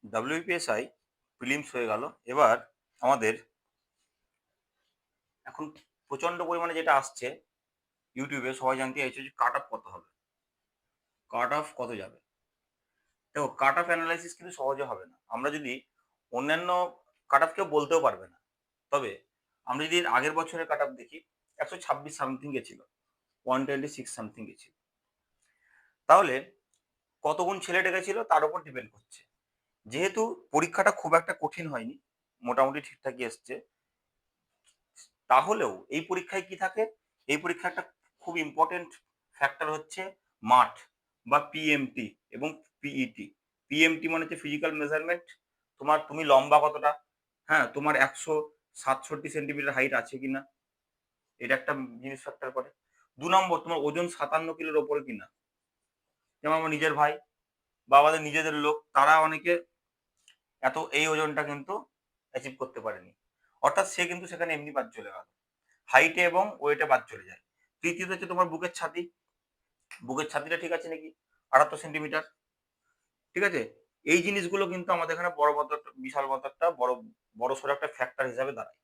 WPSI prelims হয়ে গেল। এবার আমাদের এখন প্রচন্ড পরিমাণে যেটা আসছে ইউটিউবে, সবাই জানতে চাইছে যে কাট অফ কত হবে, কাট অফ কত যাবে। দেখো, কাট অফ অ্যানালাইসিস কিন্তু সহজে হবে না। আমরা যদি অন্যান্য কাট অফ কেউ বলতেও পারবে না, তবে আমরা যদি এর আগের বছরের কাট অফ দেখি, 126 সামথিং গেছিল, 126 সামথিং গেছিল। তাহলে কত গুণ ছেলে ডেকেছিল তার উপর ডিপেন্ড করছে। যেহেতু পরীক্ষাটা খুব একটা কঠিন হয়নি, মোটামুটি ঠিকঠাকই এসছে, তাহলেও এই পরীক্ষায় কি থাকে, এই পরীক্ষা একটা খুব ইম্পর্টেন্ট ফ্যাক্টর হচ্ছে মাঠ বা পিএমটি এবং পিইটি। পিএমটি মানে হচ্ছে ফিজিক্যাল মেজারমেন্ট, তুমি লম্বা কতটা, হ্যাঁ, তোমার 167 সেন্টিমিটার হাইট আছে কিনা, এটা একটা জিনিস ফ্যাক্টর করে। 2 নম্বর, তোমার ওজন 57 কিলোর ওপরে কিনা। যেমন আমার নিজের ভাই বা আমাদের নিজেদের লোক, তারা অনেকে এই ওজনটা কিন্তু অ্যাচিভ করতে পারেনি, অর্থাৎ সে কিন্তু সেখানে এমনি বাদ চলে গেল, হাইটে এবং ওয়েটে বাদ চলে যায়। তৃতীয়ত হচ্ছে তোমার বুকের ছাতি, বুকের ছাতিটা ঠিক আছে নাকি, 78 সেন্টিমিটার, ঠিক আছে। এই জিনিসগুলো কিন্তু আমাদের এখানে বড় বড় বিশাল বড় একটা বড় সড়ো একটা ফ্যাক্টর হিসাবে দাঁড়ায়।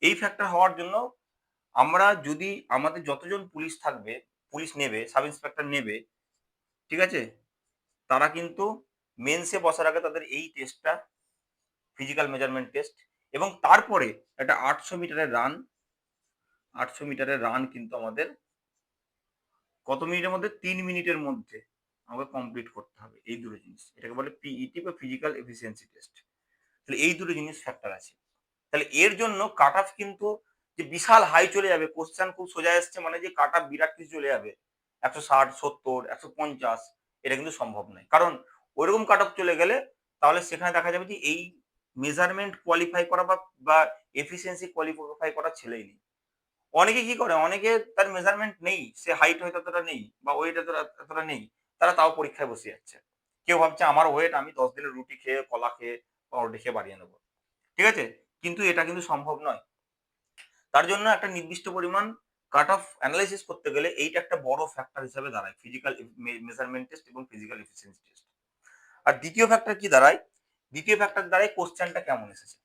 এই ফ্যাক্টর হওয়ার জন্য আমরা যদি আমাদের যতজন পুলিশ থাকবে, পুলিশ নেবে, সাব ইন্সপেক্টর নেবে, ঠিক আছে, তারা কিন্তু মেন্সে বসার আগে তাদের এই টেস্টটা, ফিজিক্যাল মেজারমেন্ট টেস্ট, এবং তারপরে একটা 800 মিটারের রান কিন্তু আমাদের কত মিনিটের মধ্যে, 3 মিনিটের মধ্যে আমাকে কমপ্লিট করতে হবে। এই দুটো জিনিস, এটাকে বলে পিইটি বা ফিজিক্যাল এফিসিয়েন্সি টেস্ট। তাহলে এই দুটো জিনিস ফ্যাক্টর আছে। তাহলে এর জন্য কাট অফ কিন্তু যে বিশাল হাই চলে যাবে, কোশ্চেন খুব সোজা এসছে মানে যে কাট অফ বিরাট কিছু চলে যাবে, 160, 70, 150, এটা কিন্তু সম্ভব নয়। কারণ ওইরকম কাট অফ চলে গেলে তাহলে সেখানে দেখা যাবে যে এই মেজারমেন্ট কোয়ালিফাই করা বা এফিসিয়েন্সি কোয়ালিফাই করা ছেলেই নেই। অনেকে কি করে, অনেকে তার মেজারমেন্ট নেই, সে হাইট হয়তো এতটা নেই বা ওয়েট এতটা নেই, তারা তাও পরীক্ষায় বসে যাচ্ছে। কেউ ভাবছে আমার ওয়েট, আমি 10 দিনের রুটি খেয়ে, কলা খেয়ে, পাউরুটি খেয়ে বাড়িয়ে নেবো, ঠিক আছে। কিন্তু এটা কিন্তু সম্ভব নয়। তার জন্য একটা নির্দিষ্ট পরিমাণ কাট অফ অ্যানালাইসিস করতে গেলে এইটা একটা বড় ফ্যাক্টর হিসেবে দাঁড়ায়, ফিজিক্যাল মেজারমেন্ট টেস্ট এবং ফিজিক্যাল এফিসিয়েন্সি টেস্ট। আর দ্বিতীয় ফ্যাক্টর কি দাঁড়ায়, দ্বিতীয় ফ্যাক্টর দাঁড়ায় কোশ্চেনটা কেমন এসেছে।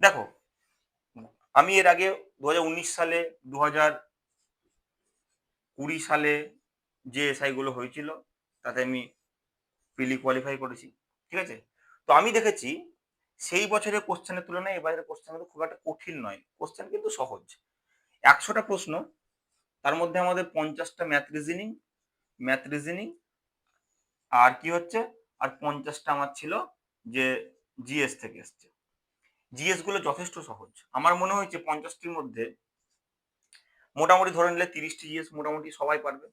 দেখো, আমি এর আগে 2019 সালে, 2020 সালে যে এসআই গুলো হয়েছিল, তাতে আমি প্রিলি কোয়ালিফাই করেছি, ঠিক আছে। তো আমি দেখেছি সেই বছরের কোশ্চেনের তুলনায় এবারের কোশ্চেন কিন্তু খুব একটা কঠিন নয়, কোশ্চেন কিন্তু সহজ। 100টা প্রশ্ন, তার মধ্যে আমাদের 50টা ম্যাথ রিজনিং আর কি হচ্ছে, আর 50টা আমার ছিল যে জিএস থেকে এসছে। জিএস গুলো যথেষ্ট সহজ, আমার মনে হয়েছে 50টির মধ্যে মোটামুটি ধরে নিলে 30টি জিএস মোটামুটি সবাই পারবে।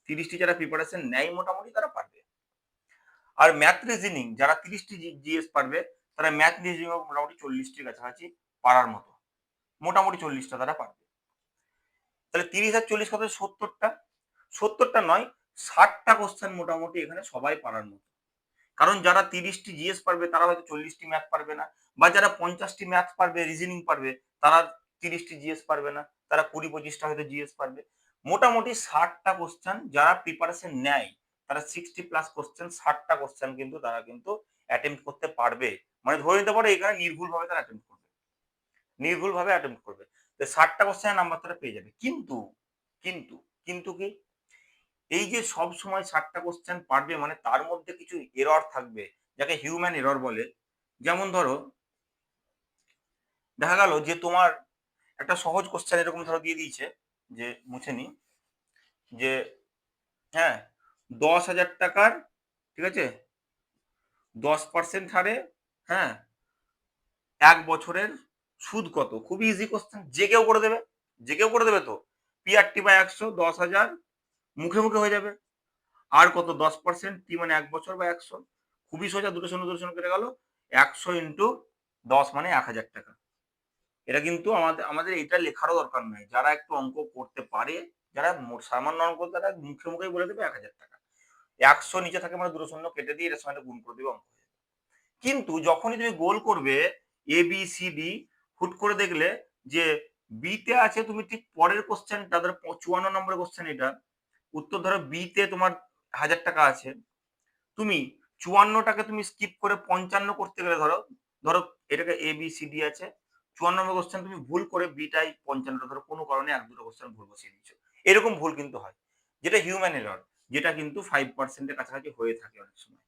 30টি যারা প্রিপারেশন নেয় মোটামুটি তারা পারবে। আর ম্যাথ রিজনিং যারা 30টি জিএস পারবে, তারা ম্যাথ রিজনিং মোটামুটি 40টির কাছাকাছি পারার মতো, মোটামুটি 40টা তারা পারবে। তাহলে 30 আর 40 কত, 70টা, 70টা নয়, 60টা কোশ্চেন মোটামুটি এখানে সবাই পারার মতো। কারণ যারা 30টি জিএস পারবে তারা হয়তো 40টি ম্যাথ পারবে না, বা যারা 50টি ম্যাথ পারবে, রিজনিং পারবে, তারা 30টি জিএস পারবে না, তারা 20-25টা হয়তো জিএস পারবে। মোটামুটি 60টা কোশ্চেন যারা প্রিপারেশন নেয়, তারা 60+ কোশ্চেন, 60টা কোশ্চেন কিন্তু তারা কিন্তু অ্যাটেম্প্ট করতে পারবে। মানে ধরে নিতে পারো এখানে নির্ভুলভাবে তারা অ্যাটেম্প্ট করবে, নির্ভুলভাবে অ্যাটেম্প্ট করবে। তো 60টা কোশ্চেনের নাম্বার তারা পেয়ে যাবে। কিন্তু কিন্তু কিন্তু কি, এই যে সব সময় 60টা কোশ্চেন পারবে মানে তার মধ্যে কিছু এরর থাকবে, যাকে হিউম্যান এরর বলে। যেমন ধরো, দেখা গেল যে তোমার একটা সহজ কোশ্চেন এরকম ধরো দিয়ে দিয়েছে, যে মুছে নি, যে হ্যাঁ, 10,000 টাকার, ঠিক আছে, 10% হারে, হ্যাঁ, 1 বছরের সুদ কত। খুবই ইজি কোশ্চেন, যে কেউ করে দেবে, যে কেউ করে দেবে। তো পিআরটি বাই 100, 10,000 মুখে মুখে হয়ে যাবে। আর কত, 10%, টি মানে 1 বছর বা 100, খুবই সোজা, দুটো শূন্য কেটে গেল, 100 ইন্টু 10 মানে 1,000 টাকা। এটা কিন্তু আমাদের এটা লেখারও দরকার নাই, যারা একটু অঙ্ক করতে পারে, যারা সামান্য অঙ্ক, তারা মুখে মুখেই বলে দেবে 1,000 টাকা। 100 নিচে থাকে মানে দুটো শূন্য কেটে দিয়ে এর সঙ্গে গুণ করে দেবে, অঙ্ক হয়ে যাবে। কিন্তু যখনই তুমি গোল করবে এ বি সি ডি, হুট করে দেখলে যে বি তে আছে তুমি ঠিক পরের কোশ্চেনটা, ধরো 54 নম্বরের কোশ্চেন এটা, উত্তর ধরো বি তে তোমার 1000 টাকা আছে, তুমি 54টাকে তুমি স্কিপ করে 55 করতে গেলে, ধরো ধরো এটাকে এ বি সি ডি আছে, 54 নম্বর কোশ্চেন তুমি ভুল করে বিটাই 55টা ধরো কোনো কারণে এক দুটো কোশ্চেন ভুল বসিয়ে দিচ্ছ, এরকম ভুল কিন্তু হয়, যেটা হিউম্যান এরর, যেটা কিন্তু 5% এর কাছাকাছি হয়ে থাকে অনেক সময়।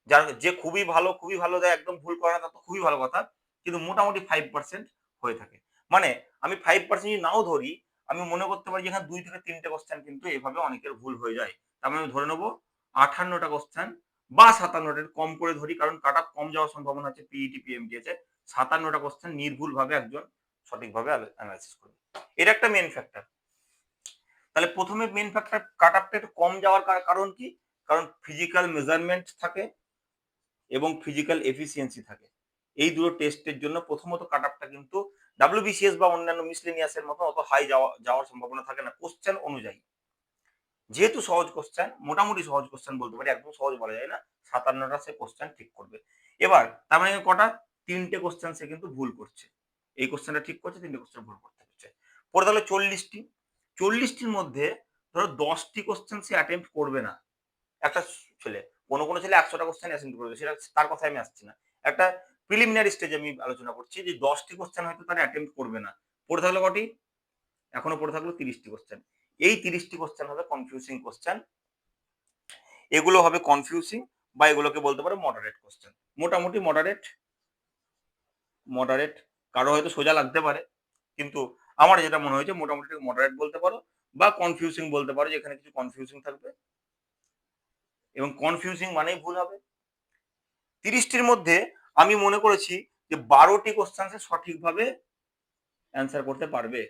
যার যে খুবই ভালো দেয়, একদম ভুল করে না, তা তো খুবই ভালো কথা, কিন্তু মোটামুটি 5% হয়ে থাকে। মানে আমি 5% যদি নাও ধরি, আমি মনে করতে পারি যে এখানে 2 থেকে 3টে কোশ্চেন কিন্তু এভাবে অনেকের ভুল হয়ে যায়। তার মানে আমি ধরে নেবো 58টা কোশ্চেন বা 57টা, কম করে ধরি কারণ কাট অফ কম যাওয়ার সম্ভাবনা আছে, পিইটি পিএমটি আছে। 57টা কোশ্চেন নির্ভুলভাবে একজন সঠিকভাবে অ্যানালাইসিস করবে। এটা একটা মেন ফ্যাক্টর। তাহলে প্রথমে মেন ফ্যাক্টর কাট অফটা একটু কম যাওয়ার কারণ কি? কারণ ফিজিক্যাল মেজারমেন্ট থাকে এবং ফিজিক্যাল এফিসিয়েন্সি থাকে। এই দুটো টেস্টের জন্য প্রথমত কাট অফটা কিন্তু ডাব্লিউবিসিএস বা অন্যান্য মিসলেনিয়াস এর মতো অত হাই যাওয়ার সম্ভাবনা থাকে না কোশ্চেন অনুযায়ী। যেহেতু সহজ কোশ্চেন, মোটামুটি সহজ কোশ্চেন বলতে পারি, একদম সহজ বলা যায় না, 57টা সে কোশ্চেন ঠিক করবে। এবার তার মানে কটা? 3টে কোশ্চেন সে কিন্তু ভুল করছে। এই কোশ্চেনটা ঠিক করছে, 3টে কোশ্চেন ভুল করতে হচ্ছে। পরে তাহলে 40টি, 40টির মধ্যে ধরো 10টি কোশ্চেন সে অ্যাটেম্প্ট করবে না। একটা ছেলে, কোনো ছেলে 100টা কোশ্চেন অ্যাটেম্প্ট করবে, সেটা তার কথায় আমি আসছি না। একটা প্রিলিমিনারি স্টেজে আমি আলোচনা করছি যে 10টি কোশ্চেন হয়তো তারা অ্যাটেম্প্ট করবে না। পড়ে থাকলো কটি? এখনো পড়ে থাকলো 30টি কোশ্চেন। এই 30টি কোশ্চেন হবে কনফিউজিং কোশ্চেন। এগুলো হবে কনফিউজিং বা এগুলোকে বলতে পারো মডারেট কোশ্চেন। মোটামুটি মডারেট, কারো হয়তো সোজা লাগতে পারে, কিন্তু আমার যেটা মনে হয়েছে মোটামুটি মডারেট বলতে পারো বা কনফিউজিং বলতে পারো, যেখানে কিছু কনফিউজিং থাকবে এবং কনফিউজিং মানেই ভুল হবে। 30টির মধ্যে আমি মনে করেছি যে 12টি কোশ্চেন সে সঠিকভাবে অ্যান্সার করতে পারবে।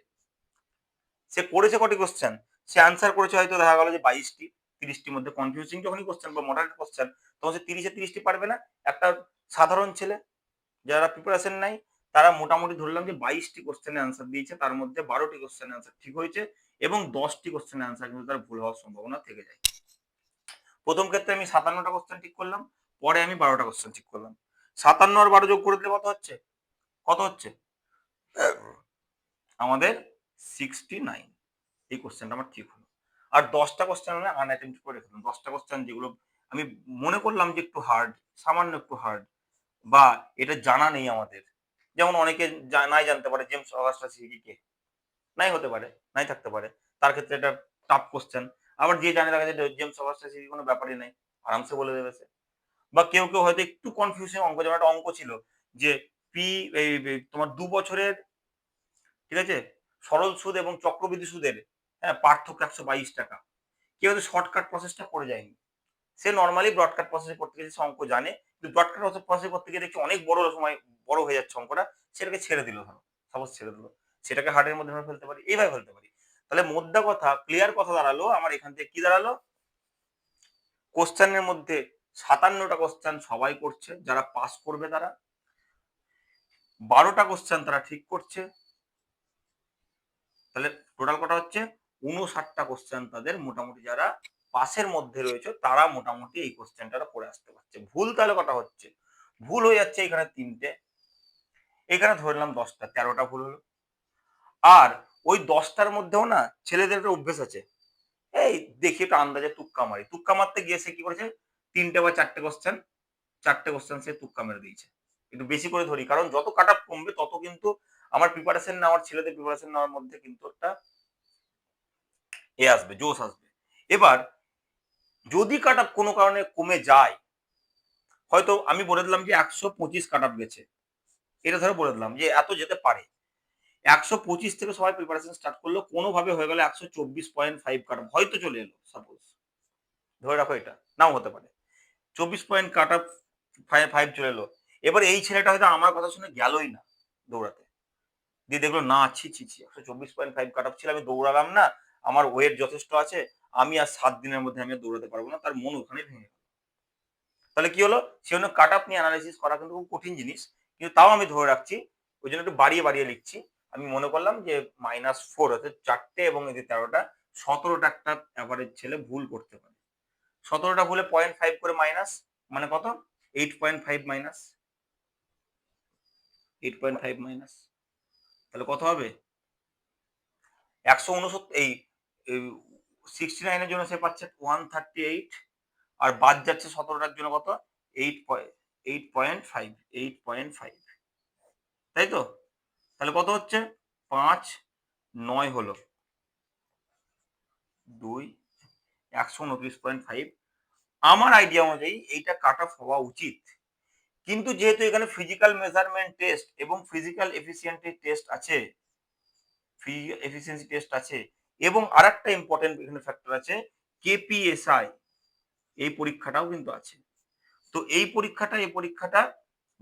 সে করেছে কটি কোশ্চেন? সে অ্যান্সার করেছে হয়তো দেখা গেল যে 22টি। 30টির মধ্যে কনফিউজিং যখনই কোশ্চেন বা মডারেট কোশ্চেন, তখন সে 30টি পারবে না। একটা সাধারণ ছেলে যারা প্রিপারেশন নাই, তারা মোটামুটি ধরলাম যে 22টি কোশ্চেনের অ্যান্সার দিয়েছে, তার মধ্যে 12টি কোশ্চেনের অ্যান্সার ঠিক হয়েছে এবং 10টি কোশ্চেনের অ্যান্সার কিন্তু তার ভুল হওয়ার সম্ভাবনা থেকে যায়। প্রথম ক্ষেত্রে আমি 57টা কোশ্চেন ঠিক করলাম, পরে আমি 12টা কোশ্চেন ঠিক করলাম। 57 আর 12 যোগ করে দিলে কত হচ্ছে? কত হচ্ছে? আমাদের 69। এই কোশ্চেনটা আমার ঠিক হলো। আর 10টা কোশ্চেন আমি আনঅ্যাটেম্প্ট করে রেখে দিলাম। 10টা কোশ্চেন যেগুলো আমি মনে করলাম যে একটু হার্ড, সামান্য একটু হার্ড, বা এটা জানা নেই আমাদের। যেমন অনেকে নাই জানতে পারে জেমস অগাস্টা সিরি কে, নাই হতে পারে, নাই থাকতে পারে। তার ক্ষেত্রে এটা টাফ কোশ্চেন। আবার যে জানে দেখা যায় জেমস অগাস্টা সিরি কোনো ব্যাপারই নাই, আরামসে বলে দেবে সে। বা কেউ হয়তো একটু কনফিউশন অঙ্ক, যেমন একটা অঙ্ক ছিল যে পি তোমার 2 বছরের, ঠিক আছে, সরল সুদ এবং চক্রবৃদ্ধি সুদের পার্থক্য 122 টাকা। কেউ হয়তো শর্টকাট প্রসেসটা করে যায়নি, সে নর্মালি ব্রডকাট প্রসেস করতে গেছে, সে অঙ্ক জানে, কিন্তু ব্রডকাট প্রসেস করতে গিয়ে দেখছি অনেক বড় সময় বড় হয়ে যাচ্ছে অঙ্কটা, সেটাকে ছেড়ে দিল, ধরো সাপোজ ছেড়ে দিল, সেটাকে হার্ডের মধ্যে আমরা ফেলতে পারি, এইভাবে ফেলতে পারি। তাহলে মোদ্দা কথা, ক্লিয়ার কথা দাঁড়ালো আমার এখান থেকে কি দাঁড়ালো, কোশ্চেনের মধ্যে 57টা কোশ্চেন সবাই করছে, যারা পাস করবে তারা 12টা কোশ্চেন তারা ঠিক করছে। তাহলে টোটাল কটা হচ্ছে 59টা কোশ্চেন তাদের মোটামুটি, যারা পাসের মধ্যে রয়েছে তারা মোটামুটি এই কোশ্চেনটা করে আসতে পারছে। ভুল তাহলে কটা হচ্ছে? ভুল হয়ে যাচ্ছে এখানে 3টে, এখানে ধরলাম 10টা, 13টা ভুল হলো। আর ওই 10টার মধ্যেও না ছেলেদের একটা অভ্যেস আছে, এই দেখি একটা আন্দাজে তুক্কা মারি, তুক্কা মারতে গিয়ে সে কি করেছে, 3টে বা 4টে কোশ্চেন সে তুক্কা মেরে দিয়েছে। একটু বেশি করে ধরি, কারণ যত কাট অফ কমবে তত কিন্তু আমার প্রিপারেশন নেওয়ার, ছেলেদের প্রিপারেশন নেওয়ার মধ্যে কিন্তু একটা আসবে, জোশ আসবে। এবার যদি কাট অফ কোনো কারণে কমে যায়, হয়তো আমি বলে দিলাম যে 125 কাট অফ গেছে, এটা ধরে বলে দিলাম যে এত যেতে পারে, 125 থেকে সবাই প্রিপারেশন স্টার্ট করলো, কোনোভাবে হয়ে গেল 124.5 কাট অফ হয়তো চলে এলো, সাপোজ ধরে রাখো, এটা নাও হতে পারে, 24 পয়েন্ট কাট অফ 5 চলে এলো। এবার এই ছেলেটা হয়তো আমার কথা শুনে গেলই না দৌড়াতে, দিয়ে দেখলো না, ছি ছি ছি, 124.5 কাট অফ ছিল, আমি দৌড়ালাম না, আমার ওয়েট যথেষ্ট আছে, আমি আর 7 দিনের মধ্যে আমি দৌড়াতে পারবো না, তার মন ওখানে ভেঙে। তাহলে কি হলো, সেজন্য কাট অফ নিয়ে অ্যানালাইসিস করা কিন্তু খুব কঠিন জিনিস, কিন্তু তাও আমি ধরে রাখছি, ওই জন্য একটু বাড়িয়ে লিখছি। আমি মনে করলাম যে -4, অর্থাৎ 4টে এবং এই যে 13টা, 17টা একটা অ্যাভারেজ ছেলে ভুল করতে পারে। 17টা ভুলে 0.5 করে মাইনাস, মানে কত? 8.5 মাইনাস, তাহলে কত হবে? 169 এই 69 এর জন্য সে পাচ্ছে 138, আর বাদ যাচ্ছে 17টার জন্য কত 8.5, 8.5, তাই তো? তাহলে কত হচ্ছে 5 9 হলো 2 129.5। আমার আইডিয়া অনুযায়ী এইটা কাট অফ হওয়া উচিত, কিন্তু যেহেতু এখানে ফিজিক্যাল মেজারমেন্ট টেস্ট এবং ফিজিক্যাল এফিসিয়েন্সি টেস্ট আছে, এবং আরেকটা ইম্পর্টেন্ট এখানে ফ্যাক্টর আছে, কেপিএসআই, এই পরীক্ষাটাও কিন্তু আছে। তো এই পরীক্ষাটা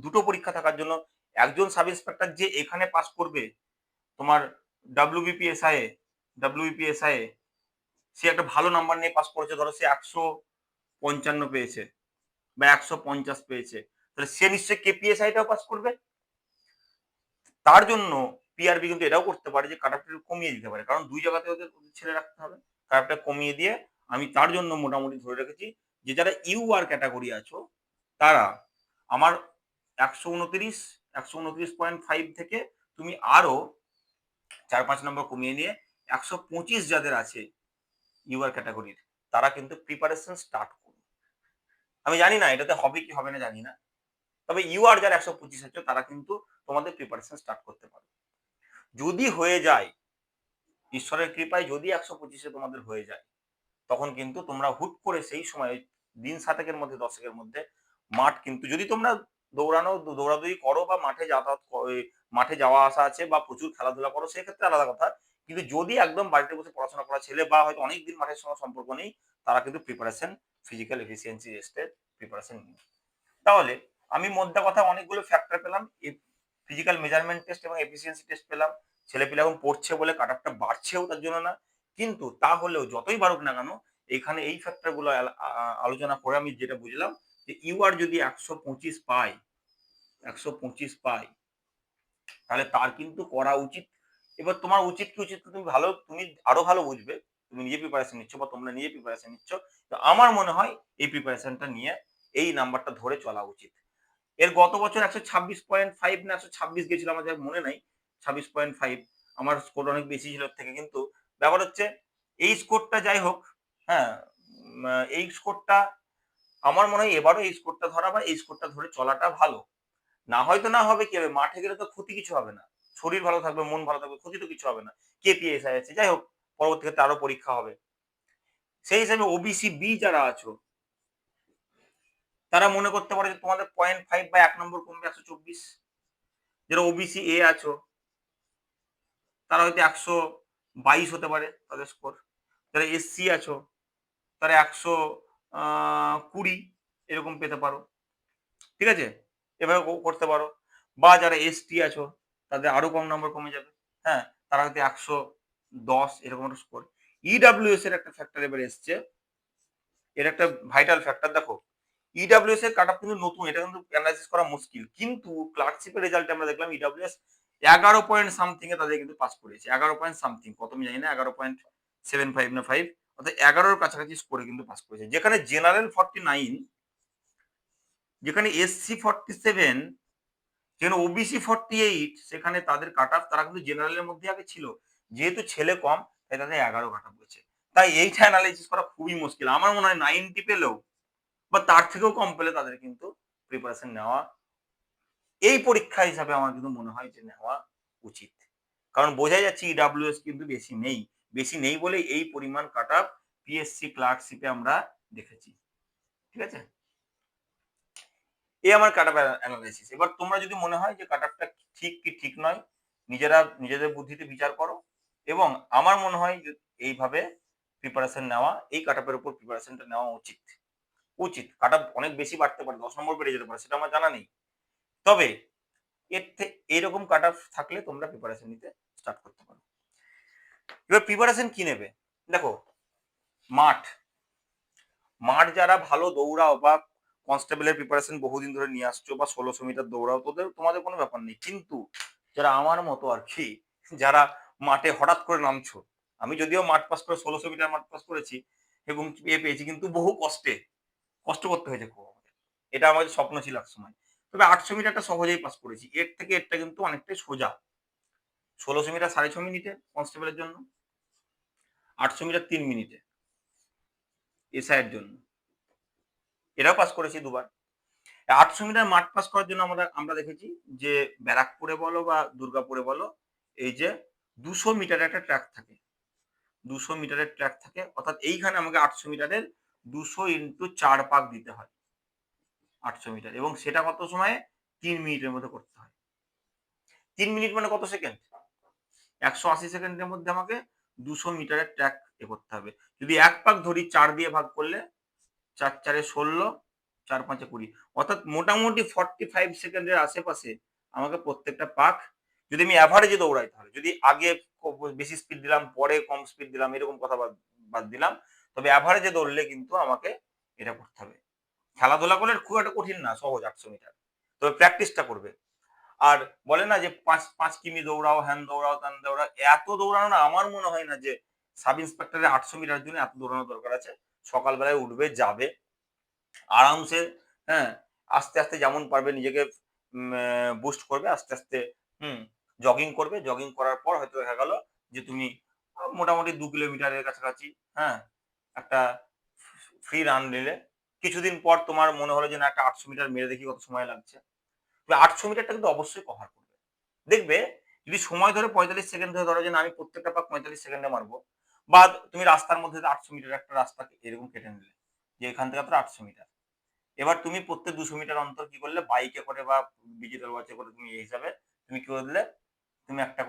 দুটো পরীক্ষা থাকার জন্য একজন সাব ইন্সপেক্টর যে এখানে পাস করবে তোমার ডাব্লিউবিপিএসআই সে একটা ভালো নাম্বার নিয়ে পাস করেছে, ধরো সে 155 পেয়েছে বা 150 পেয়েছে, তাহলে সে নিশ্চয়ই কেপিএসআইটাও পাস করবে। তার জন্য পিআরবি কিন্তু এটাও করতে পারে যে কাটঅফটা কমিয়ে দিতে পারে, কারণ দুই জায়গাতে ওদের ছেড়ে রাখতে হবে। কাটঅফটা কমিয়ে দিয়ে আমি তার জন্য মোটামুটি ধরে রেখেছি যে যারা ইউআর ক্যাটাগরি আছো তারা আমার 129.5 থেকে তুমি আরো 4-5 নম্বর কমিয়ে নিয়ে 125 যাদের আছে ইউআর ক্যাটাগরির, তারা কিন্তু প্রিপারেশন স্টার্ট করবে। আমি জানি না এটাতে হবে কি হবে না জানি না, তবে ইউআর যারা 125 আছে তারা কিন্তু তোমাদের প্রিপারেশন স্টার্ট করতে পারো। যদি হয়ে যায়, ঈশ্বরের কৃপায় যদি 125-এ তোমাদের হয়ে যায়, তখন কিন্তু তোমরা হুট করে সেই সময় দিন 7-এর মধ্যে 10-এর মধ্যে মাঠ কিন্তু যদি তোমরা দৌড়াদৌড়ি করো বা মাঠে যাওয়া আসা আছে বা প্রচুর খেলাধুলা করো সেক্ষেত্রে আলাদা কথা, কিন্তু যদি একদম বাড়িতে বসে পড়াশোনা করা ছেলে বা হয়তো অনেকদিন মাঠের সঙ্গে সম্পর্ক নেই, তারা কিন্তু প্রিপারেশন ফিজিক্যাল এফিসিয়েন্সি টেস্টের প্রিপারেশন নিই। তাহলে আমি মোদ্দা কথা অনেকগুলো ফ্যাক্টর পেলাম, ফিজিক্যাল মেজারমেন্ট টেস্ট এবং এফিসিয়েন্সি টেস্ট পেলাম। ছেলেপিলে এখন পড়ছে বলে কাট অফটা বাড়ছেও তার জন্য না, কিন্তু তাহলেও যতই বাড়ুক না কেন এখানে এই ফ্যাক্টরগুলো আলোচনা করে আমি যেটা বুঝলাম যে ইউআর যদি 125 পায়, 125 পায়, তাহলে তার কিন্তু করা উচিত। এবার তোমার উচিত কি উচিত তুমি আরো ভালো বুঝবে, তুমি নিজে প্রিপারেশন নিচ্ছ বা তোমরা নিজে প্রিপারেশন নিচ্ছ, তো আমার মনে হয় এই প্রিপারেশনটা নিয়ে এই নাম্বারটা ধরে চলা উচিত। এর গত বছর 126.5 না 126 গেছিল আমার যার মনে নাই, 26.5 আমার স্কোর অনেক বেশি ছিল থেকে, কিন্তু ব্যাপার হচ্ছে এই স্কোরটা যাই হোক, হ্যাঁ, এই স্কোরটা আমার মনে হয় এবারও এই স্কোরটা ধরা বা এই স্কোরটা ধরে চলাটা ভালো। না হয়তো না হবে কি হবে, মাঠে গেলে তো ক্ষতি কিছু হবে না, শরীর ভালো থাকবে, মন ভালো থাকবে, ক্ষতি তো কিছু হবে না, কেপিএসআই আছে, যাই হোক পরবর্তী ক্ষেত্রে আরো পরীক্ষা হবে। সেই হিসাবে ওবিসি বি যারা আছো তারা মনে করতে পারে যে তোমাদের 0.5 বা 1 নম্বর কমবে 124। যারা ওবিসি এ আছো তারা হয়তো 122 হতে পারে তাদের স্কোর। যারা এসসি আছো তারা 120 এরকম পেতে পারো, ঠিক আছে, এভাবে করতে পারো। বা যারা এসটি আছো তাদের আরো কম নম্বর কমে যাবে, হ্যাঁ, তারা হয়তো 110 এরকম একটা স্কোর। ইডাব্লিউএস এর একটা ফ্যাক্টর এবার এসছে, এর একটা ভাইটাল ফ্যাক্টর দেখো, ইডাব্লিউএস এর কাট অফ কিন্তু নতুন, এটা কিন্তু অ্যানালাইসিস করা মুশকিল, কিন্তু ক্লার্কশিপের রেজাল্টে আমরা দেখলাম ইডাব্লিউএস 11 পয়েন্ট সামথিং এ তাদের কিন্তু পাস করেছে, 11 পয়েন্ট সামথিং, কত আমি জানি না, 11.75 না 5, অর্থাৎ 11-র কাছাকাছি স্কোরে কিন্তু পাস করেছে। যেখানে জেনারেল 49, যেখানে এসসি 47, যেখানে ওবিসি 48, সেখানে তাদের কাট অফ, তারা কিন্তু জেনারেলের মধ্যে আগে ছিল, যেহেতু ছেলে কম তাই তাদের 11 কাট অফ হয়েছে। তাই এইটা অ্যানালাইসিস করা খুবই মুশকিল, আমার মনে হয় 90 পেলেও বা তার থেকেও কম পেলে তাদের কিন্তু প্রিপারেশন নেওয়া এই পরীক্ষা হিসাবে আমার কিন্তু মনে হয় যে নেওয়া উচিত, কারণ বোঝা যাচ্ছে ইডাব্লিউএস কিন্তু বেশি নেই বলে এই পরিমাণ কাট অফ পিএসসি ক্লার্কশিপে আমরা দেখেছি, ঠিক আছে। এই আমার কাট অফ অ্যানালাইসিস। এবার তোমরা যদি মনে হয় যে কাট অফটা ঠিক কি ঠিক নয়, নিজেদের বুদ্ধিতে বিচার করো, এবং আমার মনে হয় যে এইভাবে প্রিপারেশন নেওয়া, এই কাট অফের উপর প্রিপারেশনটা নেওয়া উচিত। কাট অফ অনেক বেশি বাড়তে পারে, 10 নম্বর বেড়ে যেতে পারে, সেটা আমার জানা নেই, তবে এইরকম কাট অফ থাকলে তোমরা প্রিপারেশন নিতে স্টার্ট করতে পারো। এবার প্রিপারেশন কি নেবে, দেখো মাঠ যারা ভালো দৌড়াও বা কনস্টেবলের প্রিপারেশন বহুদিন ধরে নিয়ে আসছো বা 1600 মিটার দৌড়াও, তোমাদের কোনো ব্যাপার নেই, কিন্তু যারা আমার মতো আর কি, যারা মাঠে হঠাৎ করে নামছো, আমি যদিও মাঠ পাস করে 1600 মিটার মাঠ পাস করেছি এবং পেয়েছি, কিন্তু বহু কষ্ট করতে হয়েছে খুব আমাকে, এটা আমার স্বপ্ন ছিল এক সময়। তবে 800 মিটারটা সহজেই পাস করেছি, এর থেকে এটা কিন্তু অনেকটাই সোজা। 1600 মিটার 6.5 মিনিটে কনস্টেবলের জন্য, 800 মিটার 3 মিনিটে এসআই এর জন্য। এটাও পাস করেছি দুবার। 800 মিটার মাঠ পাস করার জন্য আমরা দেখেছি যে ব্যারাকপুরে বলো বা দুর্গাপুরে বলো, এই যে 200 মিটারের একটা ট্র্যাক থাকে। 200 মিটারের ট্র্যাক থাকে, অর্থাৎ এইখানে আমাকে 800 মিটারের 200 ইন্টু 4 পাক দিতে হয় 800 মিটার, এবং সেটা কত সময়ে? 3 মিনিটের মধ্যে করতে হয়। 3 মিনিট মানে কত সেকেন্ড? 180 সেকেন্ডের মধ্যে আমাকে 200 মিটারের ট্র্যাক করতে হবে। যদি এক পাক ধরি 4 দিয়ে ভাগ করলে 4 4 এ 16, 4 5 এ 20, অর্থাৎ মোটামুটি 45 সেকেন্ডের আশেপাশে আমাকে প্রত্যেকটা পাক, যদি আমি এভারেজে দৌড়াই তাহলে, যদি আগে বেশি স্পিড দিলাম পরে কম স্পিড দিলাম এরকম কথা বাদ বাদ দিলাম, তবে এভারেজে দৌড়লে কিন্তু আমাকে এটা করতে হবে। খেলাধুলা করলে খুব একটা কঠিন না, সহজ 800 মিটার, তবে প্র্যাকটিসটা করবে। আর বলে না যে 5 কিমি দৌড়াও, হ্যান দৌড়াও, ত্যান দৌড়াও, এত দৌড়ানো না, আমার মনে হয় না যে সাব ইন্সপেক্টরের 800 মিটার জন্য এত দৌড়ানোর দরকার আছে। সকালবেলায় উঠবে, যাবে আরামসে, হ্যাঁ, আস্তে আস্তে যেমন পারবে নিজেকে বুস্ট করবে আস্তে আস্তে, হুম, জগিং করবে, জগিং করার পর হয়তো দেখা গেল যে তুমি মোটামুটি 2 কিলোমিটারের কাছাকাছি, হ্যাঁ, একটা ফ্রি রান নিলে, কিছুদিন পর তোমার মনে হলো যে না একটা 800 মিটার মেরে দেখি কত সময় লাগছে, তুমি 800 মিটারটা কিন্তু অবশ্যই কভার করবে। দেখবে যদি সময় ধরে 45 সেকেন্ড ধরে ধরো যে না আমি প্রত্যেকটা পাক 45 সেকেন্ডে মারবো, বা তুমি রাস্তার মধ্যে 800 মিটার একটা রাস্তা এরকম কেটে নিলে যে এখান থেকে তো 800 মিটার, এবার তুমি প্রত্যেক 200 মিটার অন্তর কি করলে, বাইকে করে বা ডিজিটাল ওয়াচে করে তুমি এই হিসাবে তুমি কি করলে, তুমি একটা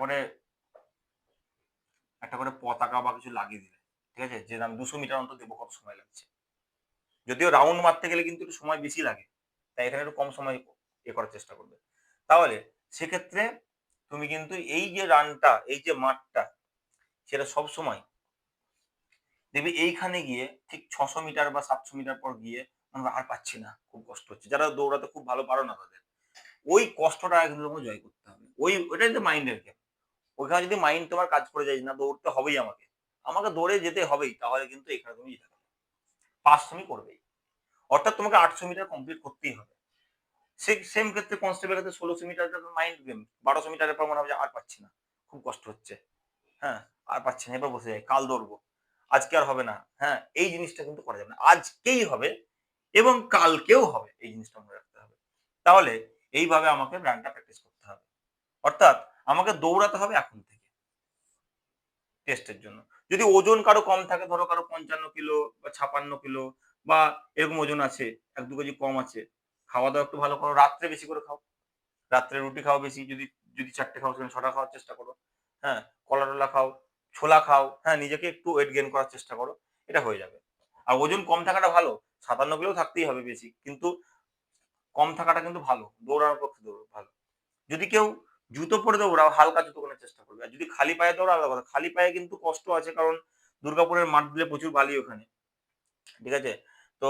করে পতাকা বা কিছু লাগিয়ে দিলে, ঠিক আছে, যে আমি 200 মিটার অন্তর দেবো কত সময় লাগছে। যদিও রাউন্ড মারতে গেলে কিন্তু একটু সময় বেশি লাগে, তাই এখানে একটু কম সময় করার চেষ্টা করবে। তাহলে সেক্ষেত্রে তুমি কিন্তু এই যে রানটা, এই যে মাঠটা, সেটা সব সময় দেখবি এইখানে গিয়ে ঠিক 600 মিটার বা 700 মিটার পর গিয়ে আমরা আর পাচ্ছি না, খুব কষ্ট হচ্ছে, যারা দৌড়াতে খুব ভালো পারো না তাদের ওই কষ্টটা কিন্তু তোমাকে জয় করতে হবে। ওইটাই তো মাইন্ডের গেম। ওইখানে যদি মাইন্ড তোমার কাজ করে যায় না দৌড়তে হবেই, আমাকে আমাকে দৌড়ে যেতে হবেই, তাহলে কিন্তু এখানে তুমি জিতে যাবে, পাস তুমি করবেই, অর্থাৎ তোমাকে 800 মিটার কমপ্লিট করতেই হবে। সেম ক্ষেত্রে কনস্টেবলের ক্ষেত্রে 1600 মিটার মাইন্ড গেম, 1200 মিটারের পর মনে হবে যে আর পাচ্ছি না, খুব কষ্ট হচ্ছে, হ্যাঁ, আর পাচ্ছি না, এবার বসে যাই, কাল দৌড়বো, আজকে আর হবে না, হ্যাঁ, এই জিনিসটা কিন্তু করা যাবে না, আজকেই হবে এবং কালকেও হবে, এই জিনিসটা মনে রাখতে হবে। তাহলে এইভাবে আমাকে রানটা প্র্যাকটিস করতে হবে, অর্থাৎ আমাকে দৌড়াতে হবে এখন থেকে টেস্টের জন্য। যদি ওজন কারো কম থাকে, ধরো কারো 55 কিলো বা 56 কিলো বা এরকম ওজন আছে, 1-2 কেজি কম আছে, খাওয়া দাওয়া একটু ভালো করো, রাত্রে বেশি করে খাও, রাত্রে রুটি খাও বেশি, যদি যদি 4টে খাও সেখানে 6টা খাওয়ার চেষ্টা করো, হ্যাঁ, কলা টলা খাও, ছোলা খাও, হ্যাঁ, নিজেকে একটু ওয়েট গেইন করার চেষ্টা করো, এটা হয়ে যাবে। আর ওজন কম থাকাটা ভালো, 57 কিলো থাকতেই হবে বেশি, কিন্তু কম থাকাটা কিন্তু ভালো, দৌড়ানোর পক্ষে ভালো। যদি কেউ জুতো পরে দৌড়াও, হালকা জুতো কেনার চেষ্টা করবে, আর যদি খালি পায়ে দৌড়াও আলাদা কথা, খালি পায়ে কিন্তু কষ্ট আছে, কারণ দুর্গাপুরের মাঠ দিলে প্রচুর বালি ওখানে, ঠিক আছে, তো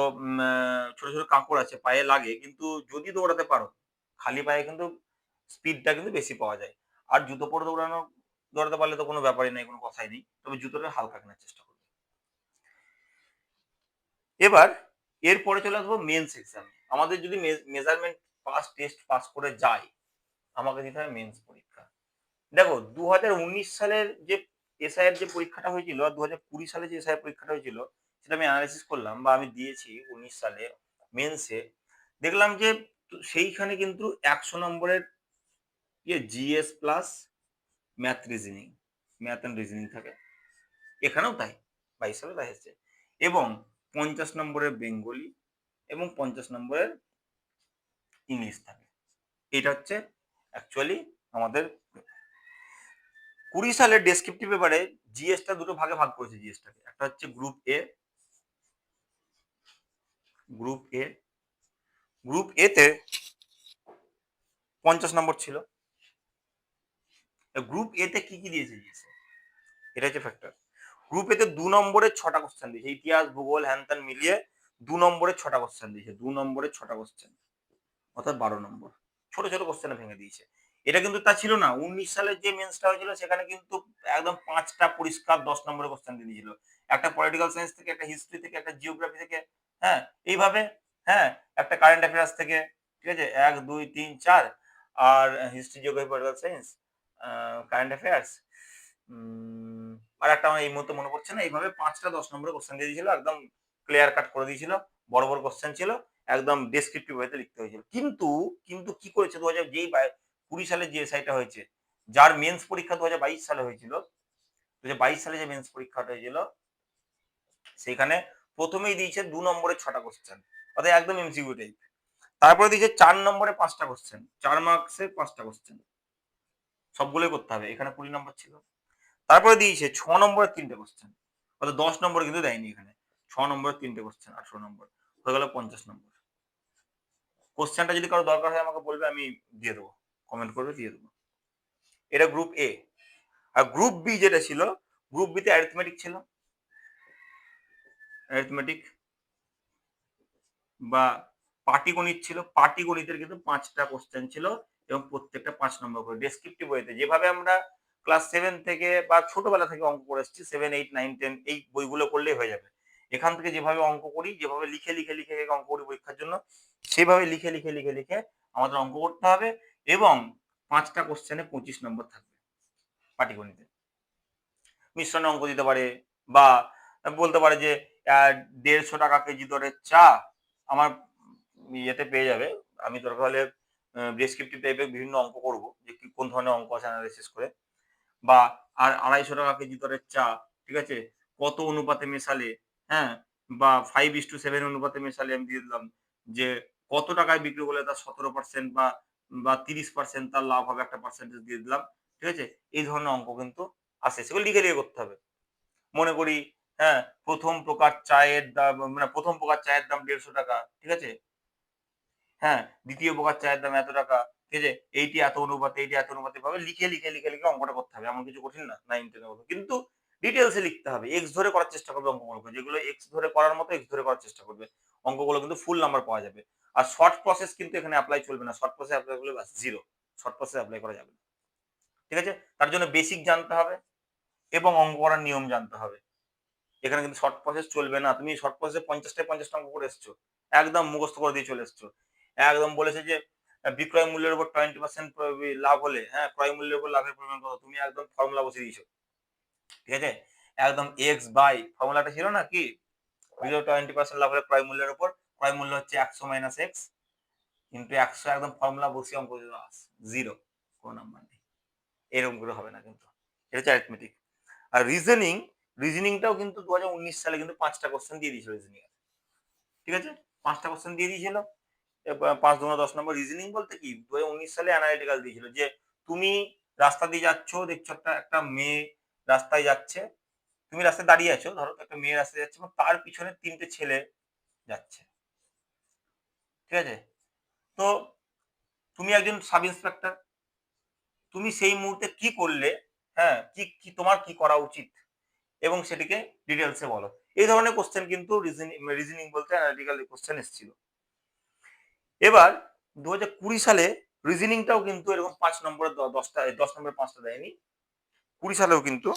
ছোট ছোট কাঁকড় আছে, পায়ে লাগে, কিন্তু যদি দৌড়াতে পারো খালি পায়ে কিন্তু স্পিডটা কিন্তু বেশি পাওয়া যায়। আর জুতো পরে দৌড়াতে পারলে তো কোনো ব্যাপারই নেই, কোনো কথাই নেই, তবে জুতোটা হালকা কেনার চেষ্টা করবে। এবার এরপরে চলে আসবো মেন্স এক্সাম। আমাদের যদি মেজারমেন্ট টেস্ট পাস করে যায়, আমাকে দিতে হবে মেন্স পরীক্ষা। দেখো 2019 সালের যে এসআই এর যে পরীক্ষাটা হয়েছিল আর 2020 সালে যে এসআই পরীক্ষাটা হয়েছিল, সেটা আমি অ্যানালাইসিস করলাম বা আমি দিয়েছি 19 সালে মেন্সে, দেখলাম যে সেইখানে কিন্তু 100 নম্বরের GS plus math reasoning, math and reasoning থাকে, এখানেও তাই, 22 সালে তাই হচ্ছে, এবং 50 নম্বরের বেঙ্গলি এবং 50 নম্বরের ইংলিশ থাকে। এটা হচ্ছে অ্যাকচুয়ালি আমাদের 20 সালের ডেসক্রিপটিভ পেপারে জিএসটা দুটো ভাগে ভাগ করেছে, জিএসটাকে একটা হচ্ছে গ্রুপ এ গ্রুপ এ তে 50 নম্বর ছিল। গ্রুপ এ তে কি কি দিয়েছে জিএস, এটা হচ্ছে ফ্যাক্টর। গ্রুপ এ তে 2 নম্বরের 6টা কোশ্চেন দিয়েছে, ইতিহাস ভূগোল হ্যান ত্যান মিলিয়ে 2 নম্বরের 6টা কোশ্চেন দিয়েছে, 2 নম্বরের 6টা কোশ্চেন, অর্থাৎ 12 নম্বর, ছোট ছোট কোশ্চেনে ভেঙে দিয়েছে। এটা কিন্তু তা ছিল না, 19 সালের যে মেন্সটা হয়েছিল সেখানে কিন্তু একদম 5টা পরিষ্কার 10 নম্বরের কোশ্চেন দিয়ে দিয়েছিল, একটা পলিটিক্যাল সায়েন্স থেকে, একটা হিস্ট্রি থেকে, একটা জিওগ্রাফি থেকে, হ্যাঁ, এইভাবে, হ্যাঁ, একটা কারেন্ট অ্যাফেয়ার্স থেকে, ঠিক আছে, 1 2 3 4, আর history geography political science, current affairs, আর একটা আমার এই মুহূর্তে মনে পড়ছে না। এইভাবে 5টা 10 নম্বরের কোশ্চেন দিয়ে দিয়েছিল, একদম ক্লিয়ার কাট করে দিয়েছিল। বড় বড় কোশ্চেন ছিল, একদম ডেসক্রিপটিভ ওয়েতে লিখতে হয়েছিল। কিন্তু কি করেছে 2020 সালে যে এসআইটা হয়েছে, যার মেন্স পরীক্ষা 2022 সালে হয়েছিল, 2022 সালে যে মেন্স পরীক্ষাটা হয়েছিল, সেখানে প্রথমেই দিয়েছে 2 নম্বরের 6টা কোশ্চেন, অর্থাৎ একদম এমসিকিউ টাইপ। তারপরে দিয়েছে 4 নম্বরে 5টা কোশ্চেন, 4 মার্কসের 5টা কোশ্চেন, সবগুলোই করতে হবে। এখানে 20 নম্বর ছিল। তারপরে দিয়েছে 6 নম্বরের 3টে কোশ্চেন, অর্থাৎ 10 নম্বর কিন্তু দেয়নি এখানে। 6 নম্বরের 3টে কোশ্চেন, 18 নম্বর, হয়ে গেল 50 নম্বর। কোশ্চেনটা যদি কারো দরকার হয় আমাকে বলবে, আমি দিয়ে দেবো, কমেন্ট করবে, দিয়ে দেবো। এটা গ্রুপ এ। আর গ্রুপ বি যেটা ছিল, গ্রুপ বিতে অ্যারিথমেটিক ছিল, অ্যারিথমেটিক বা পাটিগণিত ছিল। পাটিগণিতের কিন্তু 5টা কোশ্চেন ছিল এবং প্রত্যেকটা 5 নম্বর করে ডেসক্রিপটিভ ওয়েতে, যেভাবে আমরা ক্লাস 7 থেকে বা ছোটবেলা থেকে অঙ্ক করে এসেছি, 7, 8, 9, 10 এই বইগুলো করলেই হয়ে যাবে। এখান থেকে যেভাবে অঙ্ক করি, যেভাবে লিখে লিখে লিখে লিখে অঙ্ক করি পরীক্ষার জন্য, সেভাবে লিখে লিখে লিখে লিখে আমাদের অঙ্ক করতে হবে এবং 5টা কোশ্চেনে 25 নম্বর থাকবে পাটিগণিতে। মিশ্রণে অঙ্ক দিতে পারে বা বলতে পারে যে 150 টাকা কেজি দরের চা আমার ইয়েতে পেয়ে যাবে। আমি দরকার হলে ডেসক্রিপটিভ টাইপের বিভিন্ন অঙ্ক করব, যে কি কোন ধরনের অঙ্ক আছে অ্যানালাইসিস করে। বা আর 250 টাকা কেজি দরের চা, ঠিক আছে, কত অনুপাতে মেশালে, হ্যাঁ, বা 5:7 অনুপাতে মেশালে আমি দিয়ে দিলাম যে কত টাকায় বিক্রি করলে তার 17% বা 30% তার লাভ হবে, একটা পার্সেন্টেজ দিয়ে দিলাম। ঠিক আছে? এই ধরনের অঙ্ক কিন্তু আসে, সেগুলো লিখে লিখে করতে হবে। মনে করি, হ্যাঁ, প্রথম প্রকার চায়ের দাম, মানে প্রথম প্রকার চায়ের দাম 150 টাকা, ঠিক আছে? হ্যাঁ, দ্বিতীয় প্রকার চায়ের দাম এত টাকা, ঠিক আছে? এইটি এত অনুপাতে, এইটি এত অনুপাতে, এভাবে লিখে লিখে লিখে লিখে অঙ্কটা করতে হবে। এমন কিছু কঠিন না 9, 10 এর মতো। কিন্তু ডিটেইলসে লিখতে হবে। এক্স ধরে করার চেষ্টা করবে অঙ্কগুলোকে। যেগুলো এক্স ধরে করার মতো এক্স ধরে করার চেষ্টা করবে। অঙ্কগুলো কিন্তু ফুল নাম্বার পাওয়া যাবে। আর শর্ট প্রসেস কিন্তু এখানে এপ্লাই চলবে না। শর্ট প্রসেস এপ্লাই করলে ব্যাস 0। শর্ট প্রসেস এপ্লাই করা যাবে না। ঠিক আছে? তার জন্য বেসিক জানতে হবে এবং অঙ্ক করার নিয়ম জানতে হবে। এখানে কিন্তু শর্ট প্রসেস চলবে না। তুমি শর্ট প্রসেসে 50টায় 50টা অঙ্ক করে এসছো। একদম মুখস্থ করে দিয়ে চলে এসছো। একদম বলেছে যে বিক্রয় মূল্যের উপর 20% লাভ হলে, হ্যাঁ, ক্রয় মূল্যের উপর লাভের পরিমাণ কত? তুমি একদম ফর্মুলা বসিয়ে দিয়েছো। ঠিক আছে? একদম x বাই ফর্মুলাটা ছিল না কি? 20% লাভ হলে ক্রয় মূল্যের উপর, ক্রয় মূল্য হচ্ছে 100 মাইনাস x কিন্তু 100 একদম ফর্মুলা বসিয়ে অঙ্ক দিয়ে দাও, 0, কোনো নাম্বার নেই। এরকম করে হবে না কিন্তু। এটা হচ্ছে অ্যারিথমেটিক। আর রিজনিংটাও কিন্তু 2019 সালে কিন্তু 5টা কোশ্চেন দিয়ে দিয়েছিল রিজনিং এর। ঠিক আছে? 5টা কোশ্চেন দিয়ে দিয়েছিল। 5 দুগুণে 10 নম্বর। রিজনিং বলতে কি 2019 সালে অ্যানালিটিক্যাল দিয়েছিল যে তুমি রাস্তা দিয়ে যাচ্ছ, দেখছো একটা একটা মেয়ে রাস্তায় যাচ্ছে। তুমি রাস্তায় দাঁড়িয়ে আছো, ধরো একটা মেয়ে রাস্তায় যাচ্ছে এবং তার পিছনে 3টে ছেলে যাচ্ছে। ঠিক আছে? তো তুমি একজন সাব ইন্সপেক্টর, তুমি সেই মুহূর্তে কি করলে, হ্যাঁ, কি তোমার কি করা উচিত এবং সেটিকে ডিটেলসে বলো। এই ধরনের কোশ্চেন কিন্তু রিজনিং বলতে অ্যানালিটিক্যাল কোশ্চেন এসেছিল। এবার 2020 সালে রিজনিংটাও কিন্তু এরকম 5 নম্বরের 10 নম্বরের 5টা দেয়নি। 20 সালেও কিন্তু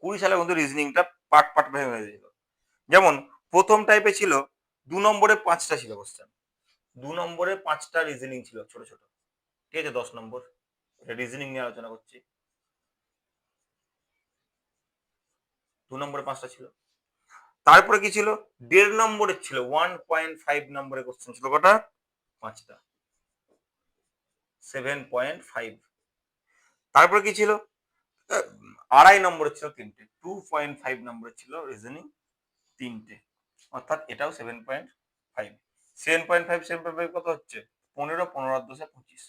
20 সালে কিন্তু রিজনিংটা পার্ট ভেঙে হয়েছিল। যেমন প্রথম টাইপে ছিল 2 নম্বরে 5টা ছিল কোশ্চেন। 2 নম্বরে 5টা রিজনিং ছিল ছোট ছোট। ঠিক আছে? 10 নম্বর। এটা রিজনিং নিয়ে আলোচনা করছি। 2 নম্বরে 5টা ছিল। তারপরে কি ছিল? 1.5 নম্বরের ছিল, 1.5 নম্বরের কোশ্চেন ছিল কটা? 5টা। 7.5। তারপরে কি ছিল? 2.5 নম্বরের ছিল 3টে। 2.5 নম্বরের ছিল রিজনিং 3টে। অর্থাৎ এটাও 7.5। 7.5 7.5 কত হচ্ছে? 15, 15 আর 10 25।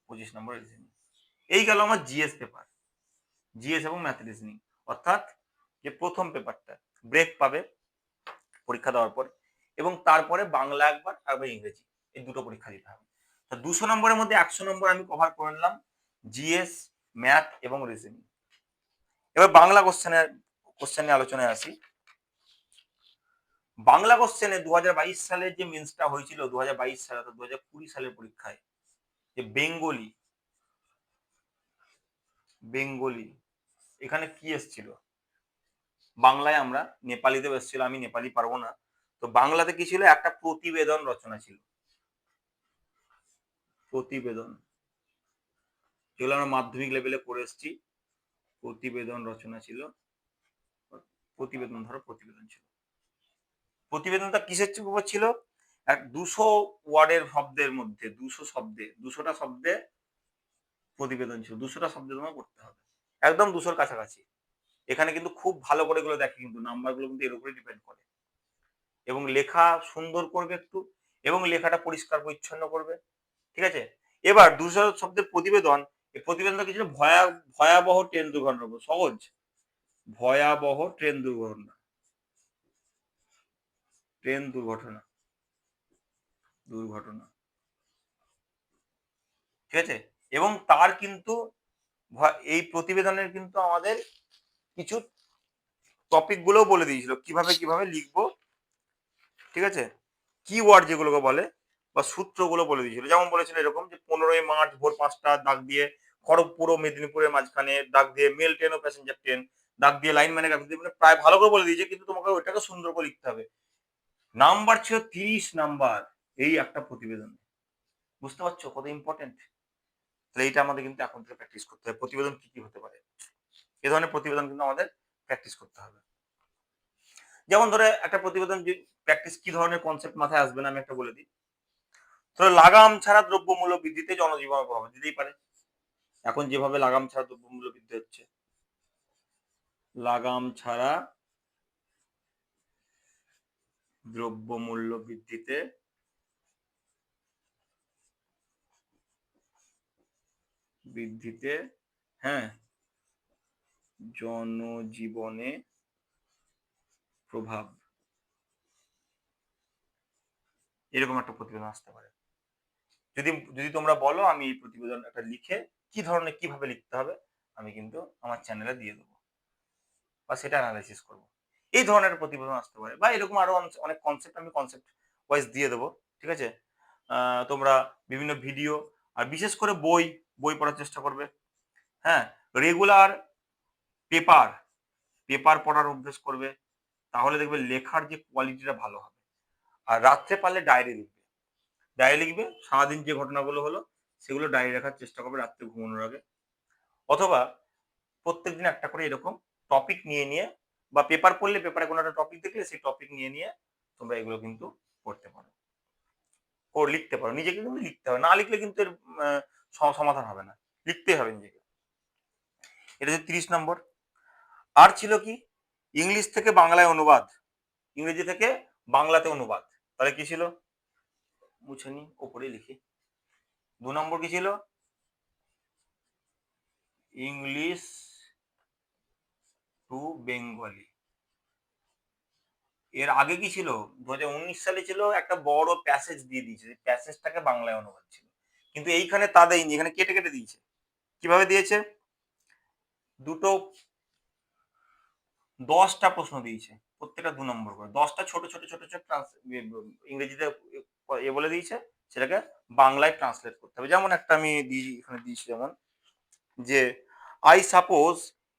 25 নম্বরের রিজনিং। এই গেল আমার জিএস পেপার। জিএস এবং ম্যাথ রিজনিং। অর্থাৎ যে প্রথম পেপারটা ব্রেক পাবে পরীক্ষা দেওয়ার পর, এবং তারপরে বাংলা একবার আর ইংরেজি, এই দুটো পরীক্ষা দিতে হবে। তো 200 নম্বরের মধ্যে 100 নম্বর আমি কভার করে নিলাম জিএস, ম্যাথ এবং রিজনিং। এবার বাংলা কোশ্চেনে আলোচনায় আসি। বাংলা কোশ্চেনে 2022 সালে যে মেন্সটা হয়েছিল, 2022 সালে অর্থাৎ 2020 সালের পরীক্ষায়, যে বেঙ্গলি এখানে কি এসেছিল? বাংলায় আমরা, নেপালিতেও এসেছিল, আমি নেপালি পারবো না। তো বাংলাতে কি ছিল? একটা প্রতিবেদন রচনা ছিল। প্রতিবেদন। যেগুলো আমরা মাধ্যমিক লেভেলে করে এসেছি। প্রতিবেদন রচনা ছিল, প্রতিবেদন ছিল। প্রতিবেদনটা কিসের উপর ছিল? 200 ওয়ার্ডের শব্দের মধ্যে 200টা শব্দে প্রতিবেদন ছিল। 200টা শব্দে তোমার করতে হবে, একদম 200-র কাছাকাছি। এখানে কিন্তু খুব ভালো করে এগুলো দেখে, কিন্তু নাম্বারগুলো কিন্তু এর উপরে ডিপেন্ড করে। এবং লেখা সুন্দর করবে একটু, এবং লেখাটা পরিষ্কার পরিচ্ছন্ন করবে, ঠিক আছে? এবার 200 শব্দের প্রতিবেদন, এই প্রতিবেদনটা কি ছিল? ভয়াবহ ট্রেন দুর্ঘটনার উপর। সহজ, ভয়াবহ ট্রেন দুর্ঘটনা, দুর্ঘটনা, ঠিক আছে? এবং তার কিন্তু এই প্রতিবেদনের কিন্তু আমাদের কিছু টপিক গুলোও বলে দিয়েছিল, কিভাবে লিখবো, ঠিক আছে? কিওয়ার্ড যেগুলোকে বলে বা সূত্রগুলো বলে দিয়েছিল। যেমন বলেছিল এরকম যে 15ই মার্চ ভোর 5টা দাগ দিয়ে খড়গপুর ও মেদিনীপুরের মাঝখানে দাগ দিয়ে মেল ট্রেন ও প্যাসেঞ্জার ট্রেন দাগ দিয়ে লাইনম্যানের কাছে দিয়ে, মানে প্রায় ভালো করে বলে দিয়েছে, কিন্তু তোমাকে ওইটাকে সুন্দর করে লিখতে হবে। নাম্বার ছিল 30 নাম্বার এই একটা প্রতিবেদন। বুঝতে পারছো কত ইম্পর্টেন্ট? তাহলে এইটা আমাদের কিন্তু এখন থেকে প্র্যাকটিস করতে হবে। প্রতিবেদন কি হতে পারে, এ ধরনের প্রতিবেদন কিন্তু আমাদের প্র্যাকটিস করতে হবে। যেমন ধরে একটা প্রতিবেদন প্র্যাকটিস কি ধরনের কনসেপ্ট মাথায় আসবে না আমি একটা বলে দিই। তো লাগাম ছাড়া দ্রব্যমূল্য বৃদ্ধিতে জনজীবনের প্রভাব দিতেই পারে। এখন যেভাবে লাগাম ছাড়া দ্রব্যমূল্য বৃদ্ধি হচ্ছে, লাগাম ছাড়া দ্রব্যমূল্য বৃদ্ধিতে হ্যাঁ জনজীবনে প্রভাব, এরকম একটা প্রতিবেদন আসতে পারে। যদি যদি তোমরা বলো আমি এই প্রতিবেদন একটা লিখে কি ধরনের কিভাবে লিখতে হবে আমি কিন্তু আমার চ্যানেলে দিয়ে দেবো বা সেটা অ্যানালাইসিস করবো। এই ধরনের প্রতিবেদন আসতে পারে, বা এরকম আরো অনেক কনসেপ্ট আমি কনসেপ্ট ওয়াইজ দিয়ে দেবো, ঠিক আছে? তোমরা বিভিন্ন ভিডিও আর বিশেষ করে বই বই পড়ার চেষ্টা করবে। হ্যাঁ, রেগুলার পেপার পেপার পড়ার অভ্যেস করবে, তাহলে দেখবে লেখার যে কোয়ালিটিটা ভালো হবে। আর রাত্রে পারলে ডায়েরি লিখবে সারাদিন যে ঘটনাগুলো হলো সেগুলো ডায়েরি রাখার চেষ্টা করবে রাত্রে ঘুমানোর আগে। অথবা প্রত্যেকদিন একটা করে এরকম টপিক নিয়ে বা পেপার পড়লে পেপারে কোনো একটা টপিক দেখলে সেই টপিক নিয়ে তোমরা এগুলো কিন্তু করতে পারো, লিখতে পারো। নিজেকে কিন্তু লিখতে হবে, না লিখলে কিন্তু এর সমাধান হবে না, লিখতেই হবে নিজেকে। এটা হচ্ছে 30 নম্বর। আর ছিল কি? ইংলিশ থেকে বাংলায় অনুবাদ, ইংরেজি থেকে বাংলাতে অনুবাদ। তাহলে কি ছিল? মুছে নি, ওপরে লিখি। 2 নম্বর কি ছিল? English to Bengali. এর আগে কি ছিল? 2019 সালে ছিল একটা বড় প্যাসেজ দিয়ে দিয়েছে, প্যাসেজটাকে বাংলায় অনুবাদ ছিল, কিন্তু এইখানে তা দেয়নি, এখানে কেটে কেটে দিয়েছে। কিভাবে দিয়েছে? দুটো 10টা প্রশ্ন দিয়েছে, প্রত্যেকটা 2 নম্বর করে। 10টা ছোট ছোট ছোট ছোট ইংরেজিতে বলে দিয়েছে, সেটাকে বাংলায় ট্রান্সলেট করতে হবে। যেমন একটা আমি এখানে দিয়েছি, যেমন যে I suppose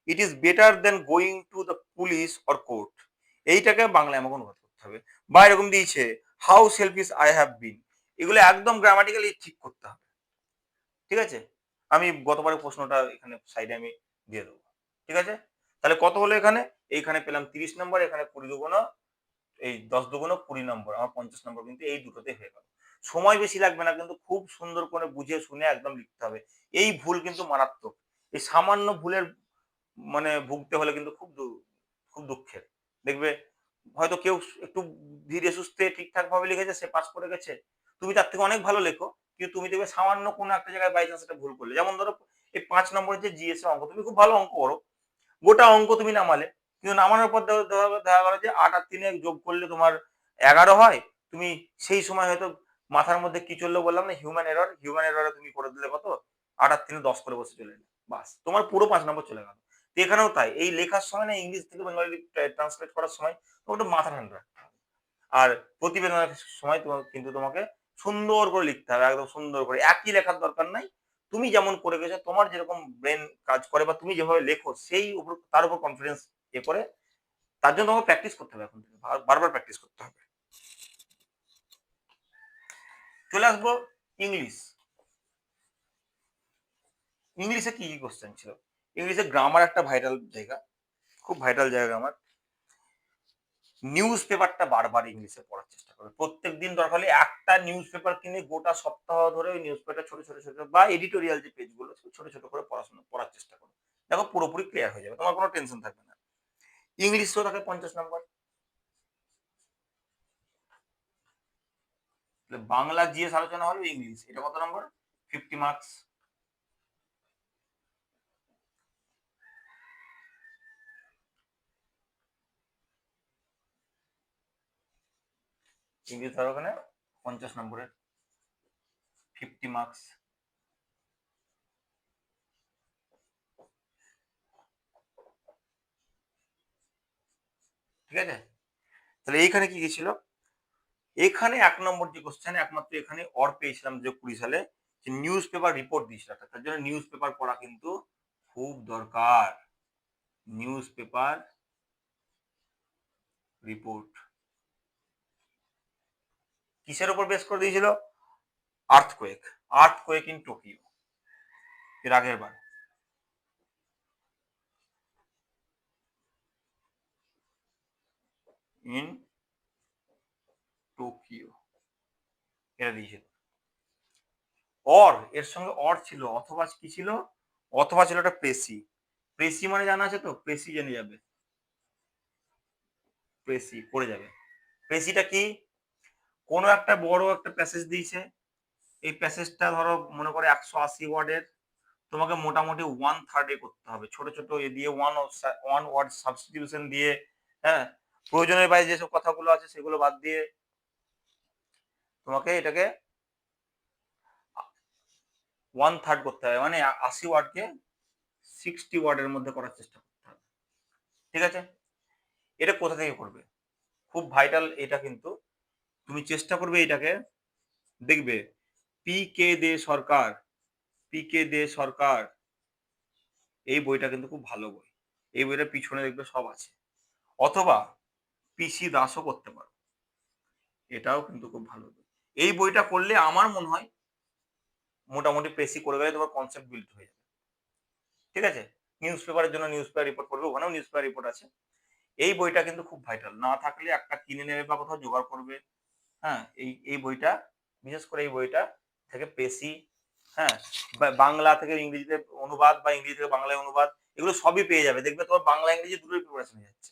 it is better then going to the police or court, এইটাকে বাংলায় আমাকে অনুবাদ করতে হবে। বা এরকম দিয়েছে how selfish I have been, এগুলো একদম গ্রামাটিক্যালি ঠিক করতে হবে, ঠিক আছে? আমি গতবারের প্রশ্নটা এখানে সাইডে আমি দিয়ে দেবো, ঠিক আছে? তাহলে কত হলো এখানে? এইখানে পেলাম 30 নম্বর, এখানে 20 দুগুণ, এই 10 দুগুণ 20 নম্বর, আমার 50 নম্বর কিন্তু এই দুটোতে হয়ে গেল। সময় বেশি লাগবে না, কিন্তু খুব সুন্দর করে বুঝে শুনে একদম লিখতে হবে। এই ভুল কিন্তু মারাত্মক, এই সামান্য ভুলের মানে ভুগতে হলে কিন্তু খুব দুঃখের। দেখবে হয়তো কেউ একটু ধীরে সুস্থে ঠিকঠাক ভাবে লিখেছে, সে পাস করে গেছে, তুমি তার থেকে অনেক ভালো লেখো, কিন্তু তুমি দেখবে সামান্য কোনো একটা জায়গায় বাই চান্স একটা ভুল করলে। যেমন ধরো এই 5 নম্বরের যে জিএস এর অঙ্ক, তুমি খুব ভালো অঙ্ক করো, গোটা অঙ্ক তুমি নামালে, কিন্তু নামানোর পর দেখা গেল যে 8 আর 3 যোগ করলে তোমার 11 হয়। তুমি সেই সময় হয়তো মাথার মধ্যে কি চললো বললাম না, হিউম্যান এররে তুমি করে দিলে কত, 8 আর 3 10 করে বসে চলে এলে, বাস তোমার পুরো 5 নম্বর চলে গেল। এখানেও তাই, এই লেখার সময় না ইংলিশ থেকে বেঙ্গলি ট্রান্সলেট করার সময় তোমাকে একটু মাথা ঠান্ডা রাখতে হবে। আর প্রতিবেদনের সময় কিন্তু তোমাকে সুন্দর করে লিখতে হবে, একদম সুন্দর করে। একই লেখার দরকার নাই, তুমি যেমন করে গেছো, তোমার যেরকম ব্রেন কাজ করে বা তুমি যেভাবে লেখো সেই উপর, তার উপর কনফিডেন্স করে, তার জন্য তোমাকে প্র্যাকটিস করতে হবে, এখন থেকে বারবার প্র্যাকটিস করতে হবে। চলে আসবো ইংলিশ। ইংলিশে কি কি কোশ্চেন ছিল? ইংলিশে গ্রামার একটা ভাইটাল জায়গা, খুব ভাইটাল জায়গা আমার। নিউজ পেপারটা বারবার ইংলিশে পড়ার চেষ্টা করবে। প্রত্যেকদিন দরকার হলে একটা নিউজ পেপার কিনে গোটা সপ্তাহ ধরে ওই নিউজ পেপারটা ছোট ছোট ছোট বা এডিটোরিয়াল যে পেজগুলো ছোট ছোট করে পড়ার চেষ্টা করো। দেখো পুরোপুরি ক্লিয়ার হয়ে যাবে, তোমার কোনো টেনশন থাকবে না। ইংলিশও থাকে 50 নম্বর। বাংলা জিএস আলোচনা হলো ইংলিশ, এটা কত নম্বর? 50 মার্কস। ইংলিশ ধরো ওখানে 50 নম্বরের, 50 মার্কস। ঠিক আছে, তাহলে এইখানে কি কি ছিল? এখানে 1 নম্বর যে কোশ্চেন, একমাত্র এখানে অর পেয়েছিলাম যে 20 সালে, যে নিউজ পেপার রিপোর্ট দিয়েছিল, তার জন্য নিউজ পেপার পড়া কিন্তু খুব দরকার। নিউজ পেপার রিপোর্ট কিসের উপর বেস করে দিয়েছিল? আর্থকোয়েক, আর্থকোয়েক ইন টোকিও, এর আগের বার। ইন টোকিও এটা দিয়েছিল। অর এর সঙ্গে অর ছিল, অথবা কি ছিল? অথবা ছিল একটা প্রেসি। প্রেসি মানে জানা আছে তো, প্রেসি জেনে যাবে, প্রেসি পড়ে যাবে। প্রেসিটা কি? কোনো একটা বড় একটা প্যাসেজ দিয়েছে, এই প্যাসেজটা ধরো মনে করে 180 ওয়ার্ডের, তোমাকে মোটামুটি 1/3 করতে হবে, ছোট ছোট এ দিয়ে ওয়ান ওয়ার্ড সাবস্টিটিউশন দিয়ে, হ্যাঁ, প্রয়োজনের বাইরে যেসব কথাগুলো আছে সেগুলো বাদ দিয়ে তোমাকে এটাকে 1/3 করতে হবে, মানে 80 ওয়ার্ডকে 60 ওয়ার্ডের মধ্যে করার চেষ্টা করতে হবে। ঠিক আছে, এটা কোথা থেকে করবে? খুব ভাইটাল এটা কিন্তু। তুমি চেষ্টা করবে এটাকে, দেখবে পি কে দে সরকার, পি কে দে সরকার, এই বইটা কিন্তু খুব ভালো বই। এই বইটার পিছনে দেখবে সব আছে। অথবা পিসি দাসও করতে পারো, এটাও কিন্তু খুব ভালো বই। এই বইটা করলে আমার মনে হয় মোটামুটি প্রেসি করে গেলে তোমার কনসেপ্ট বিল্ড হয়ে যাবে। ঠিক আছে, নিউজ পেপারের জন্য নিউজ পেপার রিপোর্ট করবে, ওখানেও নিউজ পেপার রিপোর্ট আছে। এই বইটা কিন্তু খুব ভাইটাল, না থাকলে একটা কিনে নেবে বা কোথাও জোগাড় করবে। হ্যাঁ, এই বইটা, বিশেষ করে এই বইটা থেকে প্রেসি, হ্যাঁ, বাংলা থেকে ইংরেজিতে অনুবাদ বা ইংরেজি থেকে বাংলায় অনুবাদ, এগুলো সবই পেয়ে যাবে। দেখবে তোমার বাংলা ইংরেজি দুটোই প্রিপারেশন হয়ে যাচ্ছে,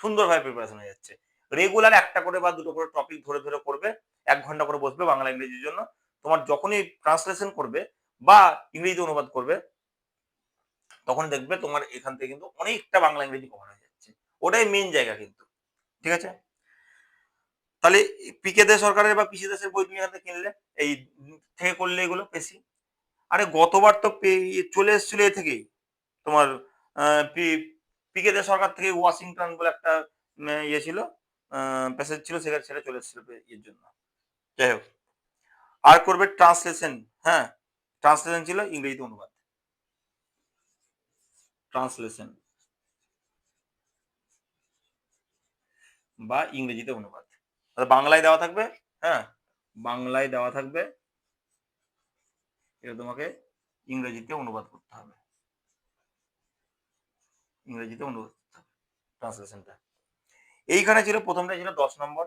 সুন্দরভাবে প্রিপারেশন হয়ে যাচ্ছে। রেগুলার একটা করে বা দুটো করে টপিক ধরে ধরে করবে, 1 ঘন্টা করে বসবে বাংলা ইংরেজির জন্য। তোমার যখনই ট্রান্সলেশন করবে বা ইংরেজিতে অনুবাদ করবে, তখন দেখবে তোমার এখান থেকে কিন্তু অনেকটা বাংলা ইংরেজি কভার হয়ে যাচ্ছে। ওটাই মেন জায়গা কিন্তু। ঠিক আছে, তাহলে পিকে দে সরকারের বা পিসি দাসের বই তুমি এখান থেকে কিনলে, এই থেকে করলে এগুলো বেশি। আরে গতবার তো চলে এসেছিল এ থেকেই, তোমার পিকে দে সরকার থেকে ওয়াশিংটন বলে একটা ইয়ে ছিল, প্যাসেজ ছিল, সেখানে সেটা চলে এসেছিল এর জন্য। যাই হোক, আর করবে ট্রান্সলেশন। হ্যাঁ, ট্রান্সলেশন ছিল ইংরেজিতে অনুবাদ, ট্রান্সলেশন বা ইংরেজিতে অনুবাদ। বাংলায় দেওয়া থাকবে, হ্যাঁ, বাংলায় দেওয়া থাকবে, এটা তোমাকে ইংরেজিতে অনুবাদ করতে হবে, ইংরেজিতে অনুবাদ করতে হবে ট্রান্সলেশনটা। এইখানে ছিল প্রথমটা ছিল 10 নম্বর,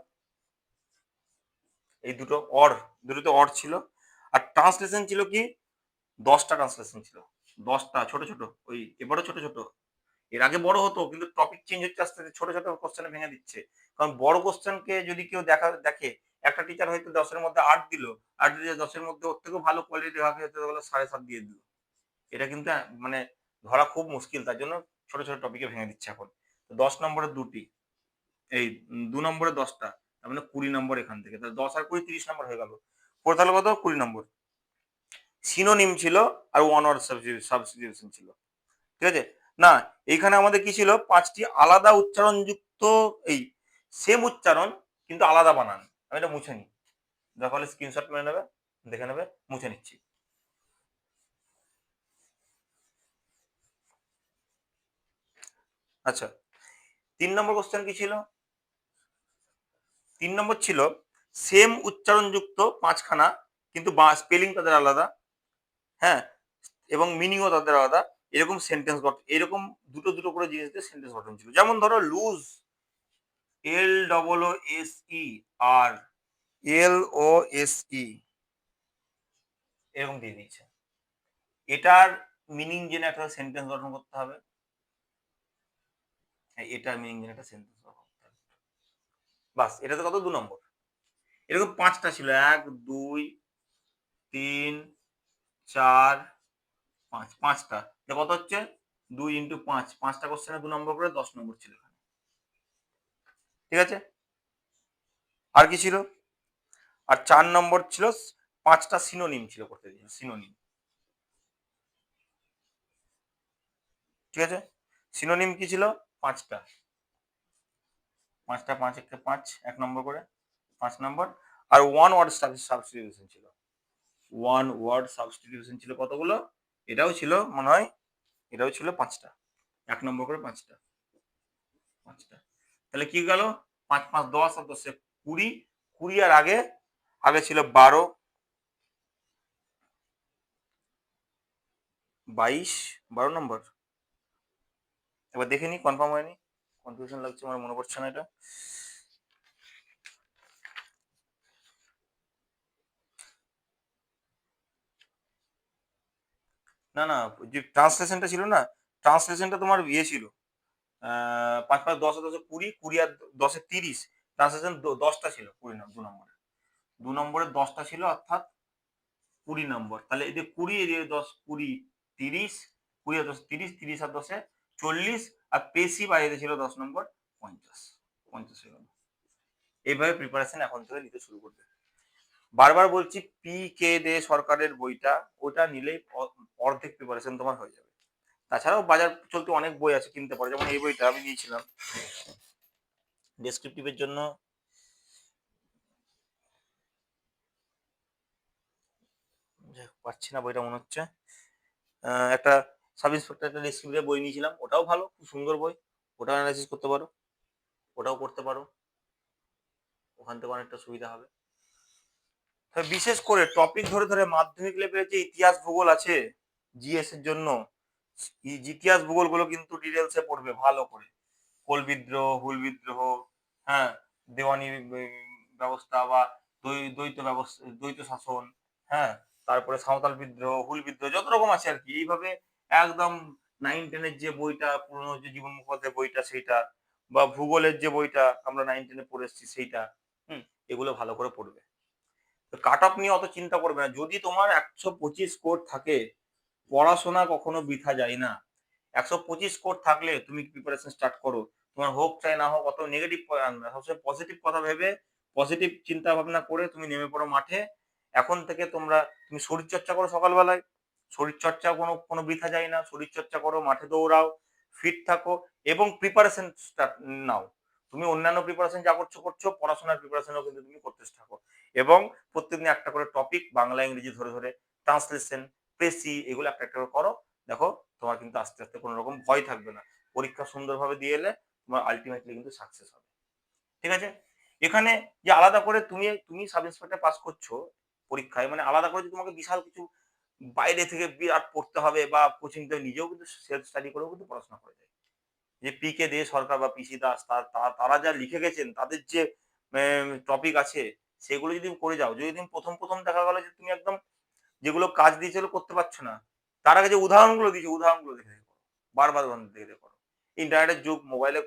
এই দুটোতে অর ছিল। আর ট্রান্সলেশন ছিল কি, 10টা ট্রান্সলেশন ছিল, 10টা ছোট ছোট, ওই এবারও ছোট ছোট। এর আগে বড় হতো, কিন্তু টপিক চেঞ্জ হচ্ছে আস্তে আস্তে, ছোট ছোট কোশ্চেনে ভেঙে দিচ্ছে। কারণ বড় কোশ্চেনকে যদি কেউ দেখে, একটা টিচার হয়তো 10-এর মধ্যে 8 দিল, আর যদি 10-এর মধ্যে ওর থেকেও ভালো কোয়ালিটি দেওয়া হয়তো 7.5 দিয়ে দিল, এটা কিন্তু মানে ধরা খুব মুশকিল। তার জন্য ছোট ছোট টপিকে ভেঙে দিচ্ছে এখন। 10 নম্বরের দুটি, এই 2 নম্বরে 10টা, তার মানে 20 নম্বর এখান থেকে। তাহলে 10 আর 20 30 নম্বর হয়ে গেল। তাহলে কত? 20 নম্বর। সিনোনিম ছিল আর ওয়ান ওয়ার্ড সাবস্টিটিউশন ছিল। ঠিক আছে, না এইখানে আমাদের কি ছিল, 5টি আলাদা উচ্চারণ যুক্ত, এই সেম উচ্চারণ কিন্তু আলাদা বানান। আমি এটা মুছে নিই, দরকার হলে স্ক্রিনশট মেরে নেবে, দেখে নেবে, মুছে নিচ্ছি। আচ্ছা, 3 নম্বর কোশ্চেন কি ছিল? 3 নম্বর ছিল সেম উচ্চারণ যুক্ত 5খানা, কিন্তু স্পেলিং তাদের আলাদা। হ্যাঁ, এবং মিনিংও তাদের আলাদা। এরকম সেন্টেন্স গঠন, এরকম দুটো দুটো করে জিনিস দিয়ে সেন্টেন্স গঠন ছিল। যেমন ধরো লুজ, LOOSE আর LOSE এরকম দিয়ে দিয়েছে। এটার মিনিং জেনে একটা সেন্টেন্স গঠন করতে হবে। এটার মিনিং জেনে একটা সেন্টেন্স গঠন করতে হবে। বাস, এটাতে কত? 2 নম্বর। এরকম 5টা ছিল, 1 2 3 4 5, 5টা। কত হচ্ছে? 2 ইন্টু 5, 5টা কোশ্চেনে 2 নম্বর করে 10 নম্বর ছিল এখানে। ঠিক আছে? আর কি ছিল? আর 4 নম্বর ছিল 5টা সিনোনিম ছিল করতে দিয়েছিল, সিনোনিম। ঠিক আছে? সিনোনিম কি ছিল? 5টা। 5টা, 5 1 5, 1 নম্বর করে 5 নম্বর। আর ওয়ান ওয়ার্ড সাবস্টিটিউশন ছিল। ওয়ান ওয়ার্ড সাবস্টিটিউশন ছিল কতগুলো? এটাও ছিল মনে হয়, এটাও ছিল 5টা। 1 নম্বর করে 5টা। 5টা। তাহলে কি গেল? 5 5 10 আর 10 20, 20 আর আগে ছিল 12 22, 12 নম্বর। এবার দেখে নি, কনফার্ম হয়নি, কনফিউশন লাগছে, আমার মনে পড়ছে না এটা। না না, যে ট্রান্সলেশনটা ছিল না, ট্রান্সলেশনটা তোমার ইয়ে ছিল 5 5 10 10 20, 20 আর 10 30। ট্রান্সলেশন 10টা ছিল, 20 2 নম্বরে। 2 নম্বরে 10টা ছিল, অর্থাৎ 20 নম্বর। তাহলে এই যে 20 এর 10 20 30, 20 আর 10 30, 30 আর 10 40, আর পেসি বাইরে ছিল 10 নম্বর 50। 50 হয়ে গেল। এইভাবে প্রিপারেশন এখন থেকে নিতে শুরু করবে। বারবার বলছি, PK দে সরকারের বইটা, ওটা নিলেই অর্ধেক প্রিপারেশন তোমার হয়ে যাবে। তাছাড়াও বাজার চলতে অনেক বই আছে, কিনতে পারো। যেমন এই বইটা আমি নিয়েছিলাম ডেসক্রিপটিভের জন্য, পাচ্ছি না বইটা, মনে হচ্ছে একটা সাব ইন্সপেক্টর একটা ডেসক্রিপটিভ বই নিয়েছিলাম, ওটাও ভালো, খুব সুন্দর বই, ওটাও অ্যানালাইসিস করতে পারো, ওটাও করতে পারো, ওখান থেকে অনেকটা সুবিধা হবে। বিশেষ করে টপিক ধরে ধরে মাধ্যমিক লেভেলে যে ইতিহাস ভূগোল আছে জিএস এর জন্য, ইতিহাস ভূগোল গুলো কিন্তু ডিটেলসে পড়বে ভালো করে। কোল বিদ্রোহ, হুল বিদ্রোহ, হ্যাঁ, দেওয়ানি ব্যবস্থা বা দ্বৈত ব্যবস্থা, দ্বৈত শাসন, হ্যাঁ, তারপরে সাঁওতাল বিদ্রোহ, হুল বিদ্রোহ, যত রকম আছে আর কি। এইভাবে একদম 9 10-এর যে বইটা, পুরনো যে জীবন মুখোপাধ্যায়ের বইটা সেইটা, বা ভূগোলের যে বইটা আমরা 9 10-এ পড়ে এসেছি সেইটা, এগুলো ভালো করে পড়বে। কাট অফ নিয়ে অত চিন্তা করবে না। যদি তোমার 125 স্কোর থাকে, পড়াশোনা কখনো বৃথা যায় না। 125 স্কোর থাকলে তুমি প্রিপারেশন স্টার্ট করো। তোমার হোক চাই না হোক, অত নেগেটিভ আনবে না, সবসময় পজিটিভ কথা ভেবে, পজিটিভ চিন্তা ভাবনা করে তুমি নেমে পড়ো মাঠে। এখন থেকে তুমি শরীর চর্চা করো সকালবেলায়। শরীর চর্চা কোনো কোনো বৃথা যায় না। শরীর চর্চা করো, মাঠে দৌড়াও, ফিট থাকো, এবং প্রিপারেশন নাও। তুমি অন্যান্য প্রিপারেশন যা করছো করছো, পড়াশোনার প্রিপারেশনও কিন্তু তুমি করতে থাকো। এবং প্রত্যেকদিন একটা করে টপিক, বাংলা ইংরেজি ধরে ধরে, ট্রান্সলেশন, প্রেসি, এগুলো একটা একটা করে করো। দেখো তোমার কিন্তু আস্তে আস্তে কোনো রকম ভয় থাকবে না। পরীক্ষা সুন্দরভাবে দিয়ে এলে তোমার আলটিমেটলি কিন্তু সাকসেস হবে। ঠিক আছে? এখানে যে আলাদা করে তুমি তুমি সাব ইন্সপেক্টর পাস করছো পরীক্ষায়, মানে আলাদা করে যে তোমাকে বিশাল কিছু বাইরে থেকে বিরাট পড়তে হবে বা কোচিং থেকে, নিজেও কিন্তু সেলফ স্টাডি করেও কিন্তু পড়াশোনা করে যায়। যে PK দে সরকার বা PC দাস, তারা যা লিখে গেছেন, তাদের যে টপিক আছে, সেগুলো যদি তুমি করে যাও, যদি তুমি প্রথম প্রথম দেখা গেল যে তুমি একদম যেগুলো কাজ দিয়েছিল করতে পারছো না, তার আগে যে উদাহরণগুলো দিয়েছে, উদাহরণগুলো দেখে দেখে করো, বারবার উদাহরণ দেখে দেখে করো। ইন্টারনেটের যুগ, মোবাইলে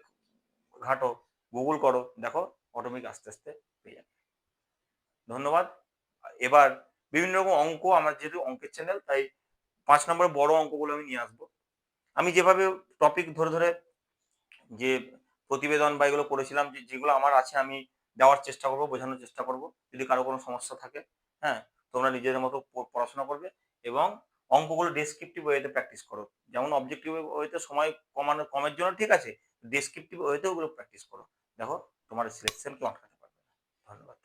ঘাটো, গুগল করো, দেখো অটোমেটিক আস্তে আস্তে পেয়ে যাবে। ধন্যবাদ। এবার বিভিন্ন রকম অঙ্ক, আমার যেহেতু অঙ্কের চ্যানেল, তাই 5 নম্বরের বড় অঙ্কগুলো আমি নিয়ে আসবো। আমি যেভাবে টপিক ধরে ধরে যে প্রতিবেদন বা এগুলো করেছিলাম, যেগুলো আমার আছে, আমি দেওয়ার চেষ্টা করবো, বোঝানোর চেষ্টা করবো। যদি কারো কোনো সমস্যা থাকে, হ্যাঁ, তোমরা নিজেদের মতো পড়াশোনা করবে, এবং অঙ্কগুলো ডেসক্রিপটিভ ওয়েতে প্র্যাকটিস করো। যেমন অবজেক্টিভ ওয়েতে সময় কমের জন্য ঠিক আছে, ডেসক্রিপটিভ ওয়েতে ওগুলো প্র্যাকটিস করো। দেখো তোমার সিলেকশন কেউ আটকাতে পারবে না। ধন্যবাদ।